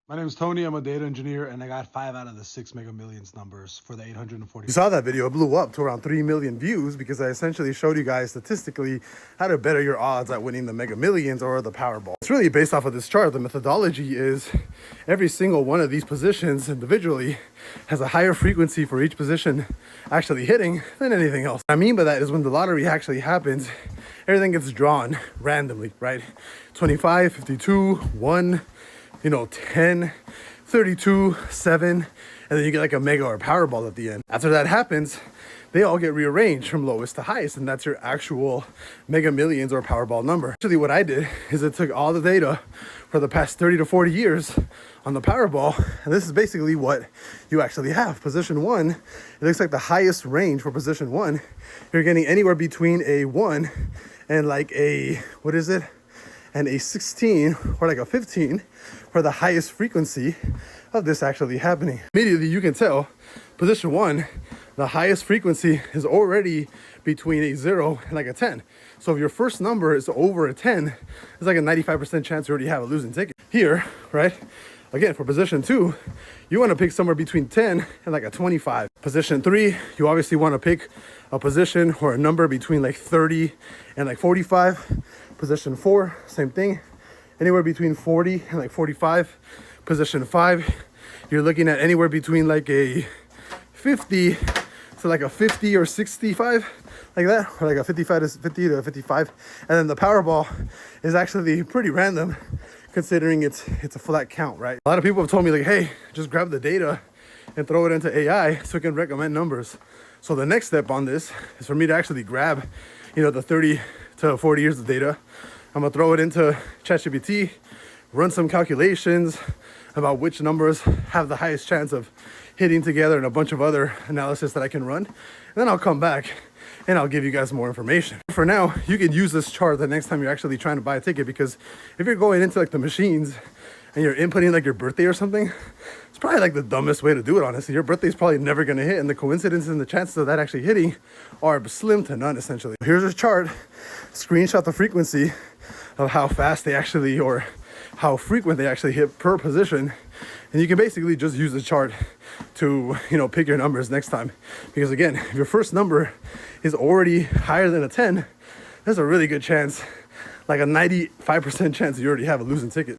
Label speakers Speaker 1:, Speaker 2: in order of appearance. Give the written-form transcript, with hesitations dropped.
Speaker 1: My name is Tony. I'm a data engineer, and I got 5 out of the 6 Mega Millions numbers for the 840.
Speaker 2: You saw that video, it blew up to around 3 million views because I essentially showed you guys statistically how to better your odds at winning the Mega Millions or the Powerball. It's really based off of this chart. The methodology is every single one of these positions individually has a higher frequency for each position actually hitting than anything else. What I mean by that is when the lottery actually happens, everything gets drawn randomly, right? 25, 52, 1, 10, 32, 7, and then you get like a mega or Powerball at the end. After that happens, they all get rearranged from lowest to highest, and that's your actual Mega Millions or Powerball number. Actually, what I did is I took all the data for the past 30 to 40 years on the Powerball, and this is basically what you actually have. Position 1, it looks like the highest range for position 1, you're getting anywhere between a 1 and like a, what is it? And a 16 or like a 15 for the highest frequency of this actually happening. Immediately you can tell position 1, the highest frequency is already between a 0 and like a 10. So if your first number is over a 10, it's like a 95% chance you already have a losing ticket. Here, right? Again, for position 2, you want to pick somewhere between 10 and like a 25. Position 3, you obviously want to pick a position or a number between like 30 and like 45. Position 4, same thing, anywhere between 40 and like 45. Position 5, you're looking at anywhere between like a 50 to like a 50 or 65, like that, or like a 55 to 50 to 55. And then the Powerball is actually pretty random considering it's a flat count, right? A lot of people have told me like, hey, just grab the data and throw it into AI so it can recommend numbers. So the next step on this is for me to actually grab, the 30 to 40 years of data. I'm gonna throw it into ChatGPT, run some calculations about which numbers have the highest chance of hitting together and a bunch of other analysis that I can run. And then I'll come back and I'll give you guys more information. For now, you can use this chart the next time you're actually trying to buy a ticket, because if you're going into like the machines and you're inputting like your birthday or something, it's probably like the dumbest way to do it, honestly. Your birthday is probably never gonna hit, and the coincidences and the chances of that actually hitting are slim to none, essentially. Here's a chart, screenshot the frequency of how fast they actually, or how frequent they actually hit per position. And you can basically just use the chart to, pick your numbers next time. Because again, if your first number is already higher than a 10, there's a really good chance, like a 95% chance you already have a losing ticket.